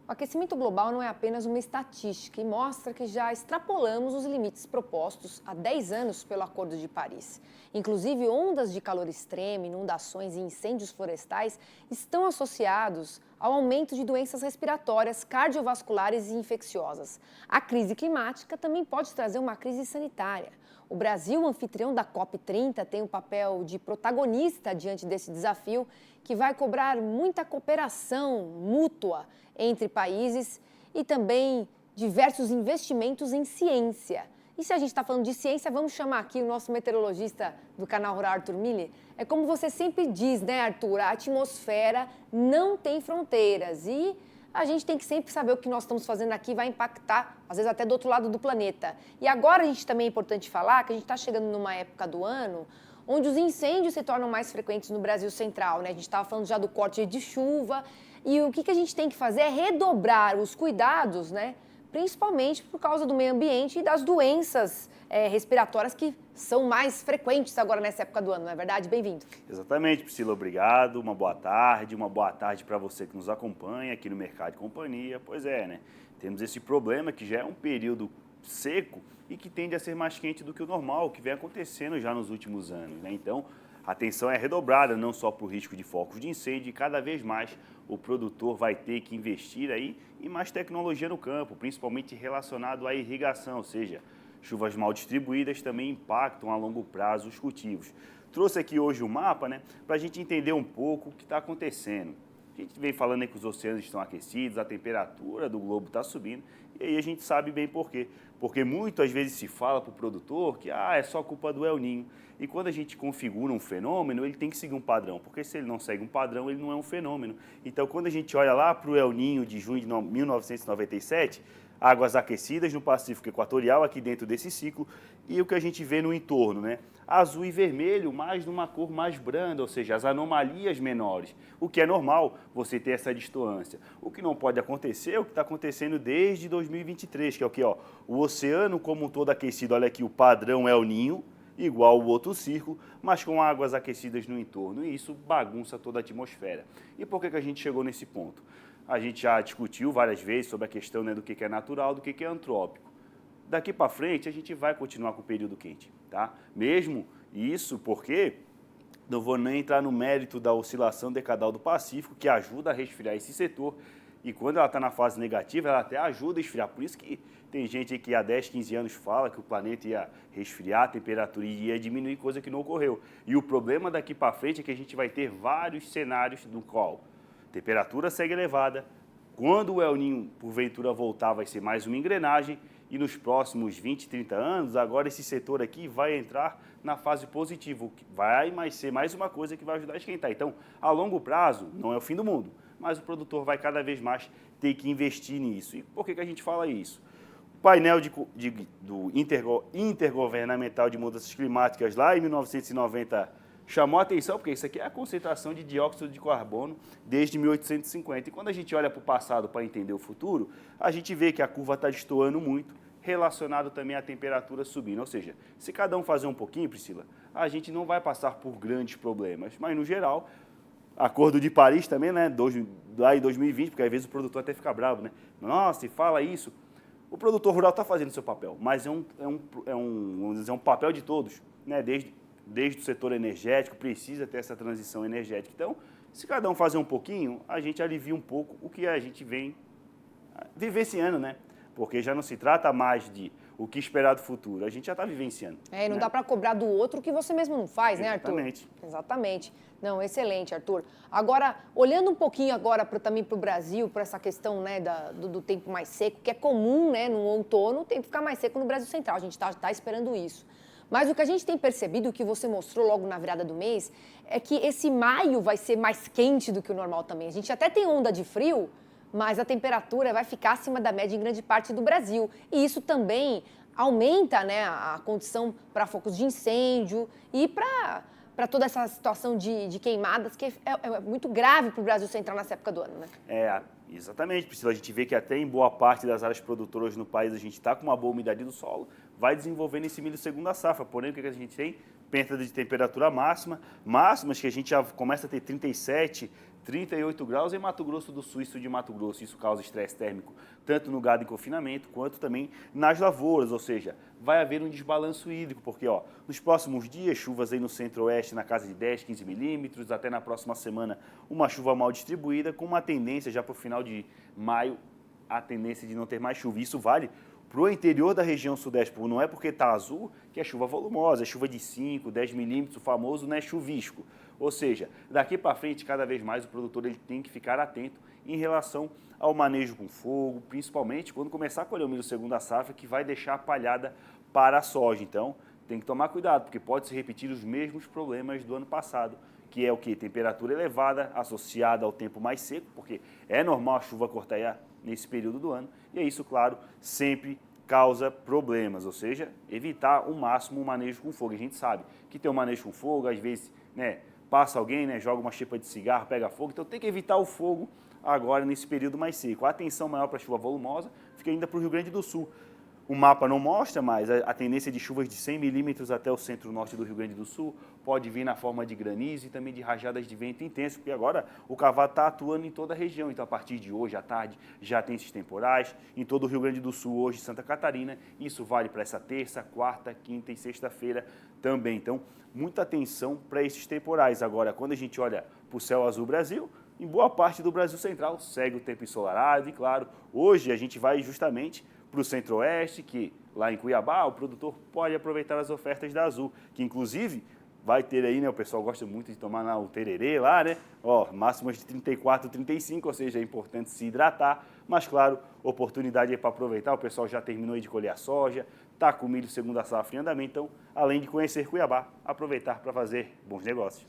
O aquecimento global não é apenas uma estatística e mostra que já extrapolamos os limites propostos há 10 anos pelo Acordo de Paris. Inclusive, ondas de calor extremo, inundações e incêndios florestais estão associados ao aumento de doenças respiratórias, cardiovasculares e infecciosas. A crise climática também pode trazer uma crise sanitária. O Brasil, anfitrião da COP30, tem o papel de protagonista diante desse desafio, que vai cobrar muita cooperação mútua entre países e também diversos investimentos em ciência. E se a gente está falando de ciência, vamos chamar aqui o nosso meteorologista do canal Rural, Arthur Mille. É como você sempre diz, né, Arthur? A atmosfera não tem fronteiras e a gente tem que sempre saber o que nós estamos fazendo aqui vai impactar, às vezes até do outro lado do planeta. E agora a gente também é importante falar que a gente está chegando numa época do ano onde os incêndios se tornam mais frequentes no Brasil Central, né? A gente estava falando já do corte de chuva e o que a gente tem que fazer é redobrar os cuidados, né? Principalmente por causa do meio ambiente e das doenças respiratórias que são mais frequentes agora nessa época do ano, não é verdade? Bem-vindo. Exatamente, Priscila, obrigado. Uma boa tarde para você que nos acompanha aqui no Mercado e Companhia. Pois é, né? Temos esse problema que já é um período seco e que tende a ser mais quente do que o normal, que vem acontecendo já nos últimos anos, né? Então, a atenção é redobrada, não só por risco de focos de incêndio, e cada vez mais o produtor vai ter que investir aí em mais tecnologia no campo, principalmente relacionado à irrigação, ou seja, chuvas mal distribuídas também impactam a longo prazo os cultivos. Trouxe aqui hoje o mapa, né, para a gente entender um pouco o que está acontecendo. A gente vem falando aí que os oceanos estão aquecidos, a temperatura do globo está subindo, e aí a gente sabe bem por quê. Porque muitas vezes se fala para o produtor que é só culpa do El Niño. E quando a gente configura um fenômeno, ele tem que seguir um padrão, porque se ele não segue um padrão, ele não é um fenômeno. Então, quando a gente olha lá para o El Niño de junho de 1997, águas aquecidas no Pacífico Equatorial, aqui dentro desse ciclo, e o que a gente vê no entorno, né? Azul e vermelho, mas numa cor mais branda, ou seja, as anomalias menores. O que é normal, você ter essa distância. O que não pode acontecer é o que está acontecendo desde 2023, que é o que? O oceano como um todo aquecido, olha aqui, o padrão El Niño, igual o outro círculo, mas com águas aquecidas no entorno, e isso bagunça toda a atmosfera. E por que a gente chegou nesse ponto? A gente já discutiu várias vezes sobre a questão, né, do que é natural, do que é antrópico. Daqui para frente, a gente vai continuar com o período quente, tá? Mesmo isso porque, não vou nem entrar no mérito da oscilação decadal do Pacífico, que ajuda a resfriar esse setor, e quando ela está na fase negativa, ela até ajuda a esfriar. Por isso que tem gente que há 10, 15 anos fala que o planeta ia resfriar, a temperatura ia diminuir, coisa que não ocorreu. E o problema daqui para frente é que a gente vai ter vários cenários no qual a temperatura segue elevada, quando o El Niño, porventura, voltar, vai ser mais uma engrenagem, e nos próximos 20, 30 anos, agora esse setor aqui vai entrar na fase positiva, vai ser mais uma coisa que vai ajudar a esquentar. Então, a longo prazo, não é o fim do mundo, mas o produtor vai cada vez mais ter que investir nisso. E por que a gente fala isso? O painel do Intergovernamental de Mudanças Climáticas, lá em 1990, chamou a atenção, porque isso aqui é a concentração de dióxido de carbono desde 1850. E quando a gente olha para o passado para entender o futuro, a gente vê que a curva está destoando muito, relacionado também à temperatura subindo. Ou seja, se cada um fazer um pouquinho, Priscila, a gente não vai passar por grandes problemas. Mas, no geral, Acordo de Paris também, né, lá em 2020, porque às vezes o produtor até fica bravo, né? Nossa, se fala isso. O produtor rural está fazendo o seu papel, mas vamos dizer, um papel de todos, né? Desde o setor energético, precisa ter essa transição energética. Então, se cada um fazer um pouquinho, a gente alivia um pouco o que a gente vem vivenciando, né? Porque já não se trata mais de o que esperar do futuro, a gente já está vivenciando. E não dá para cobrar do outro o que você mesmo não faz, né, Arthur? Exatamente. Exatamente. Não, excelente, Arthur. Agora, olhando um pouquinho agora também para o Brasil, para essa questão, né, do tempo mais seco, que é comum, né, no outono, o tempo ficar mais seco no Brasil Central, a gente está esperando isso. Mas o que a gente tem percebido, o que você mostrou logo na virada do mês, é que esse maio vai ser mais quente do que o normal também. A gente até tem onda de frio, mas a temperatura vai ficar acima da média em grande parte do Brasil. E isso também aumenta, né, a condição para focos de incêndio e para toda essa situação de queimadas, que é muito grave para o Brasil Central nessa época do ano, né? Exatamente, Priscila. A gente vê que até em boa parte das áreas produtoras no país a gente está com uma boa umidade do solo, vai desenvolvendo esse milho segunda safra. Porém, o que a gente tem? Perda de temperatura máximas que a gente já começa a ter 37, 38 graus em Mato Grosso do Sul e sul de Mato Grosso. Isso causa estresse térmico tanto no gado em confinamento quanto também nas lavouras, ou seja, vai haver um desbalanço hídrico, porque nos próximos dias, chuvas aí no centro-oeste na casa de 10, 15 milímetros, até na próxima semana uma chuva mal distribuída, com uma tendência já para o final de maio, a tendência de não ter mais chuva. Isso vale para o interior da região sudeste, não é porque está azul que é chuva volumosa, é chuva de 5, 10 milímetros, o famoso né, chuvisco. Ou seja, daqui para frente, cada vez mais o produtor ele tem que ficar atento em relação ao manejo com fogo, principalmente quando começar a colher o milho segunda safra, que vai deixar a palhada para a soja. Então, tem que tomar cuidado, porque pode se repetir os mesmos problemas do ano passado, que é o que? Temperatura elevada associada ao tempo mais seco, porque é normal a chuva cortar nesse período do ano, e isso, claro, sempre causa problemas, ou seja, evitar ao máximo o manejo com fogo. A gente sabe que tem o manejo com fogo, às vezes, né, passa alguém, né, joga uma chipa de cigarro, pega fogo, então tem que evitar o fogo agora nesse período mais seco. A atenção maior para a chuva volumosa fica ainda para o Rio Grande do Sul. O mapa não mostra, mas a tendência de chuvas de 100 milímetros até o centro-norte do Rio Grande do Sul pode vir na forma de granizo e também de rajadas de vento intenso, porque agora o cavalo está atuando em toda a região. Então, a partir de hoje à tarde, já tem esses temporais em todo o Rio Grande do Sul, hoje Santa Catarina. Isso vale para essa terça, quarta, quinta e sexta-feira também. Então, muita atenção para esses temporais. Agora, quando a gente olha para o céu azul Brasil, em boa parte do Brasil Central segue o tempo ensolarado e, claro, hoje a gente vai justamente para o centro-oeste, que lá em Cuiabá o produtor pode aproveitar as ofertas da Azul, que inclusive vai ter aí, né, o pessoal gosta muito de tomar o tererê lá, né, máximas de 34, 35, ou seja, é importante se hidratar, mas claro, oportunidade é para aproveitar, o pessoal já terminou aí de colher a soja, está com milho segunda safra em andamento, então, além de conhecer Cuiabá, aproveitar para fazer bons negócios.